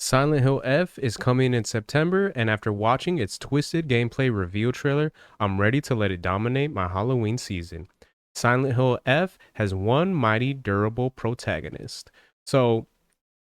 Silent Hill F is coming in September, and after watching its twisted gameplay reveal trailer, I'm ready to let it dominate my Halloween season. Silent Hill F has one mighty durable protagonist. So,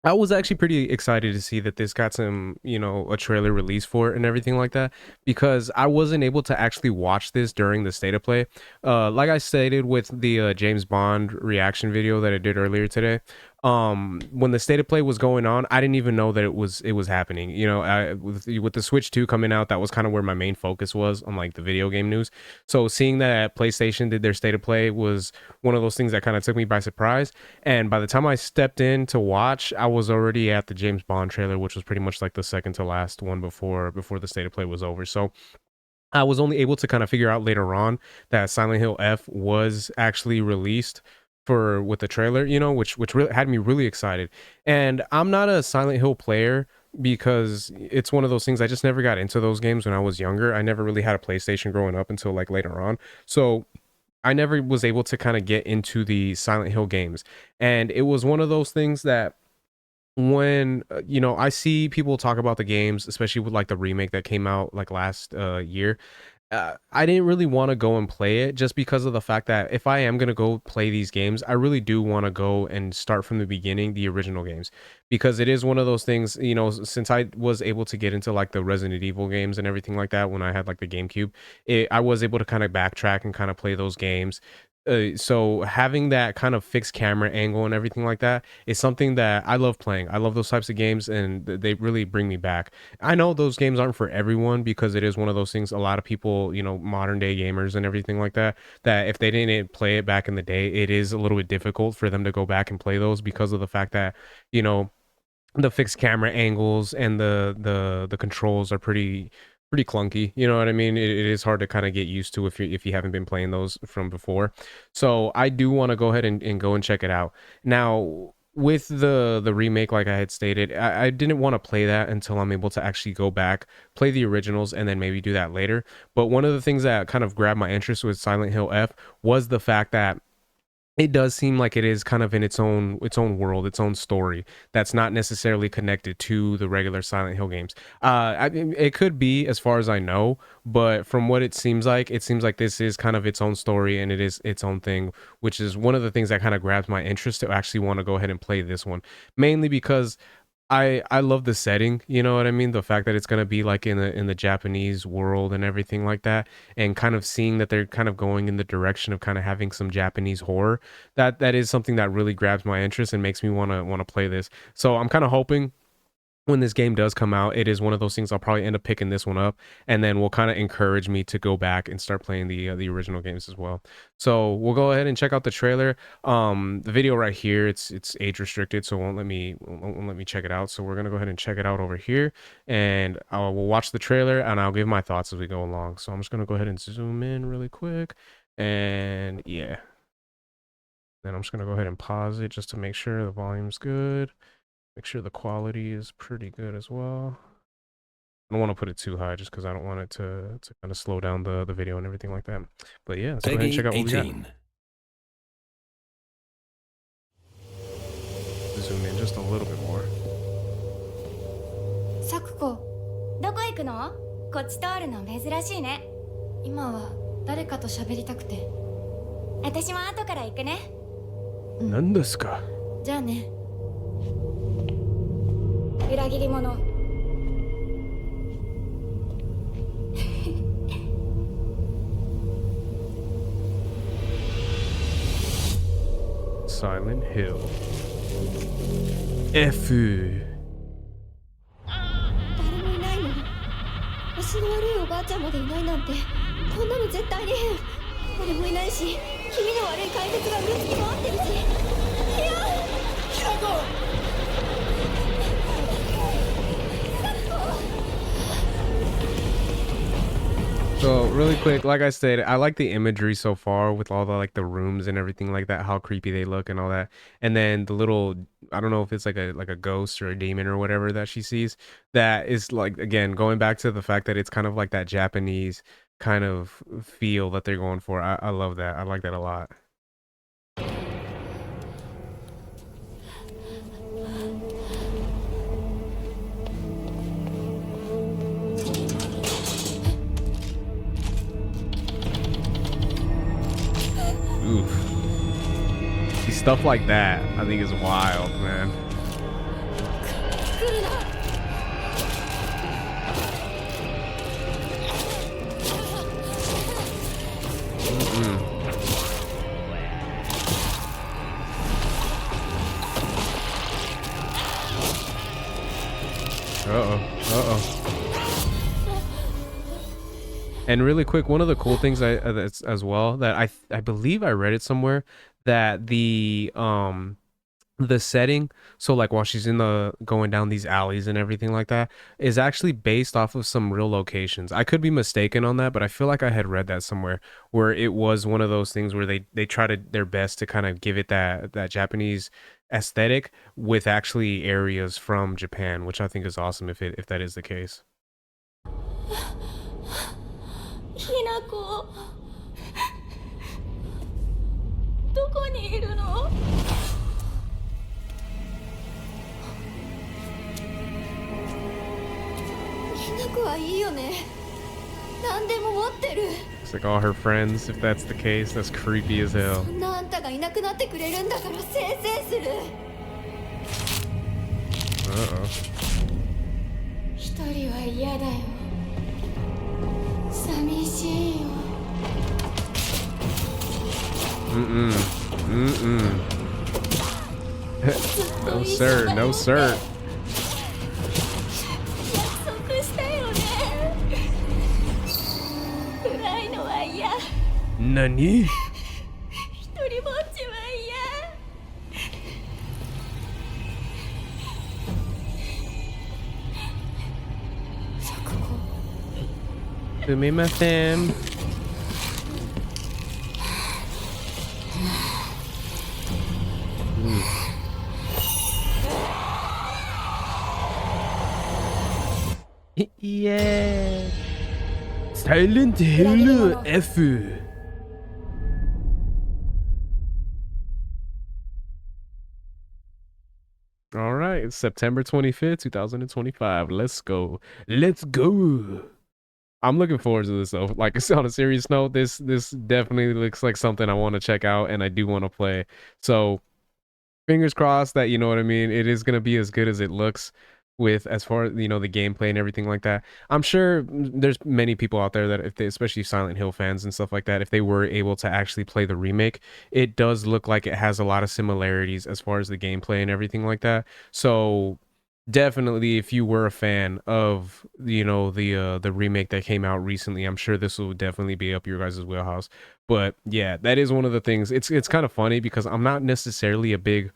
I was actually pretty excited to see that this got some, a trailer release for it and everything like that, because I wasn't able to actually watch this during the state of play. Like I stated with the James Bond reaction video that I did earlier today, when the state of play was going on, I didn't even know that it was happening. With the Switch 2 coming out, that was kind of where my main focus was on like the video game news. So seeing that PlayStation did their state of play was one of those things that kind of took me by surprise. And by the time I stepped in to watch, I was already at the James Bond trailer, which was pretty much like the second to last one before the state of play was over. So I was only able to kind of figure out later on that Silent Hill F was actually released for with the trailer, which really had me really excited. And I'm not a Silent Hill player because it's one of those things, I just never got into those games when I was younger. I never really had a PlayStation growing up until like later on. So I never was able to kind of get into the Silent Hill games. And it was one of those things that when I see people talk about the games, especially with like the remake that came out like last year, I didn't really want to go and play it just because of the fact that if I am going to go play these games, I really do want to go and start from the beginning, the original games, because it is one of those things, since I was able to get into like the Resident Evil games and everything like that when I had like the GameCube, I was able to kind of backtrack and kind of play those games. So having that kind of fixed camera angle and everything like that is something that I love playing. I love those types of games, and they really bring me back. I know those games aren't for everyone because it is one of those things. A lot of people, modern day gamers and everything like that, that if they didn't play it back in the day, it is a little bit difficult for them to go back and play those because of the fact that, you know, the fixed camera angles and the controls are pretty clunky. You know what I mean? It is hard to kind of get used to if you haven't been playing those from before. So I do want to go ahead and go and check it out. Now with the remake, like I had stated, I didn't want to play that until I'm able to actually go back, play the originals, and then maybe do that later. But one of the things that kind of grabbed my interest with Silent Hill F was the fact that it does seem like it is kind of in its own world, its own story that's not necessarily connected to the regular Silent Hill games. I mean, it could be, as far as I know, but from what it seems like this is kind of its own story and it is its own thing, which is one of the things that kind of grabs my interest to actually want to go ahead and play this one, mainly because I love the setting, you know what I mean? The fact that it's gonna be like in the Japanese world and everything like that, and kind of seeing that they're kind of going in the direction of kind of having some Japanese horror. That is something that really grabs my interest and makes me wanna play this. So I'm kind of hoping when this game does come out, it is one of those things I'll probably end up picking this one up, and then will kind of encourage me to go back and start playing the original games as well. So we'll go ahead and check out the trailer. The video right here, it's age restricted, so it won't let me check it out. So we're gonna go ahead and check it out over here, and we'll watch the trailer and I'll give my thoughts as we go along. So I'm just gonna go ahead and zoom in really quick, and yeah, then I'm just gonna go ahead and pause it just to make sure the volume's good. Make sure the quality is pretty good as well. I don't want to put it too high just because I don't want it to kind of slow down the video and everything like that. But yeah, let's go ahead and check Peggy out what we got. 18. Zoom in just a little bit more. サクコ、どこ行くの？こっち通るの珍しいね。今は誰かと喋りたくて。私も後から行くね。何ですか？じゃあね。裏切り者。Silent Hill F。 誰もいないの？足の悪いおばあちゃんまでいないなんて、こんなの絶対に変。誰もいないし、気味の悪い怪物がうろつき回ってるし。いや！キラコ！ So really quick, like I said, I like the imagery so far with all the like the rooms and everything like that, how creepy they look and all that. And then the little, I don't know if it's like a ghost or a demon or whatever that she sees. That is like, again, going back to the fact that it's kind of like that Japanese kind of feel that they're going for. I love that. I like that a lot. Oof. See, stuff like that, I think is wild, man. 来るな。Mm-mm. Uh-oh. Uh-oh. And really quick, one of the cool things that's as well that I believe I read it somewhere that the setting, so like while she's in the going down these alleys and everything like that, is actually based off of some real locations. I could be mistaken on that, but I feel like I had read that somewhere where it was one of those things where they try to their best to kind of give it that Japanese aesthetic with actually areas from Japan, which I think is awesome if that is the case. ひなこ、どこにいるの？ひなこはいいよね。何でも持ってる。It's like all her friends. If that's the case, that's creepy as そ hell. んなあんたがいなくなってくれるんだからせいせいする。Uh-oh. 一人は嫌だよ。寂しいよ。Mm-mm. Mm-mm. ずっと No 一緒 sir, だよ no ね。 sir. 約束したよね。暗いのは嫌。 Nani? 一人ぼっちは嫌。錯誤。Sumimasen. Yeah. Silent Hill F. All right, it's September 25th, 2025. Let's go. Let's go. I'm looking forward to this though. Like, on a serious note, this definitely looks like something I want to check out and I do want to play. So, fingers crossed that, you know what I mean, it is going to be as good as it looks with as far as, you know, the gameplay and everything like that. I'm sure there's many people out there that if they, especially Silent Hill fans and stuff like that, if they were able to actually play the remake, it does look like it has a lot of similarities as far as the gameplay and everything like that. So definitely, if you were a fan of, you know, the remake that came out recently, I'm sure this will definitely be up your guys' wheelhouse. But yeah, that is one of the things. It's kind of funny because I'm not necessarily a big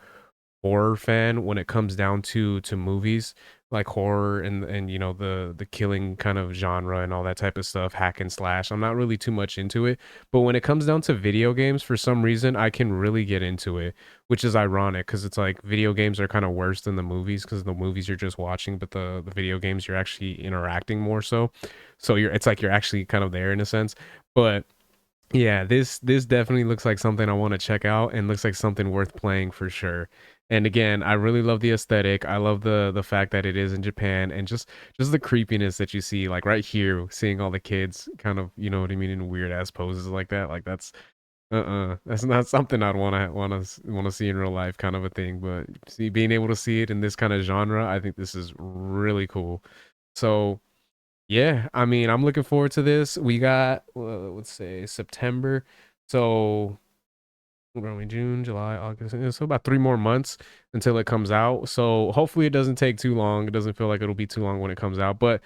horror fan when it comes down to movies, like horror and you know the killing kind of genre and all that type of stuff, hack and slash. I'm not really too much into it, but when it comes down to video games, for some reason I can really get into it, which is ironic because it's like video games are kind of worse than the movies because the movies you're just watching, but the video games you're actually interacting more so it's like you're actually kind of there in a sense. But yeah, this definitely looks like something I want to check out and looks like something worth playing for sure. And again, I really love the aesthetic. I love the fact that it is in Japan and just the creepiness that you see like right here, seeing all the kids kind of, you know what I mean, in weird ass poses like that. Like that's not something I'd want to see in real life kind of a thing, but see being able to see it in this kind of genre, I think this is really cool. So yeah, I mean, I'm looking forward to this. We got, let's say September. So, what are we, June, July, August. So about 3 more months until it comes out. So hopefully it doesn't take too long. It doesn't feel like it'll be too long when it comes out. But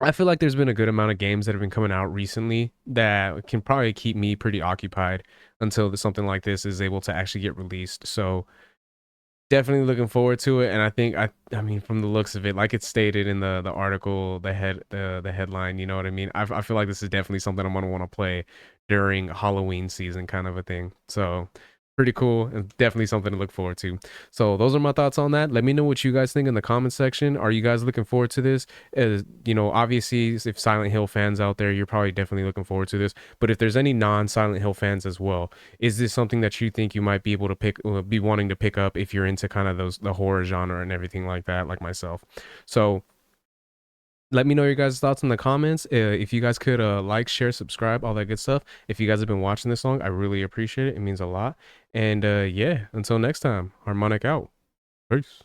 I feel like there's been a good amount of games that have been coming out recently that can probably keep me pretty occupied until something like this is able to actually get released. So definitely looking forward to it, and I think I mean from the looks of it, like it's stated in the article, the headline, you know what I mean. I feel like this is definitely something I'm gonna want to play during Halloween season, kind of a thing. So pretty cool and definitely something to look forward to. So those are my thoughts on that. Let me know what you guys think in the comment section. Are you guys looking forward to this? You know, obviously if Silent Hill fans out there, you're probably definitely looking forward to this. But if there's any non-Silent Hill fans as well, is this something that you think you might be able to be wanting to pick up if you're into kind of the horror genre and everything like that, like myself? So Let me know your guys' thoughts in the comments. If you guys could like, share, subscribe, all that good stuff. If you guys have been watching this long, I really appreciate it. It means a lot. And yeah, until next time, Harmonic out. Peace.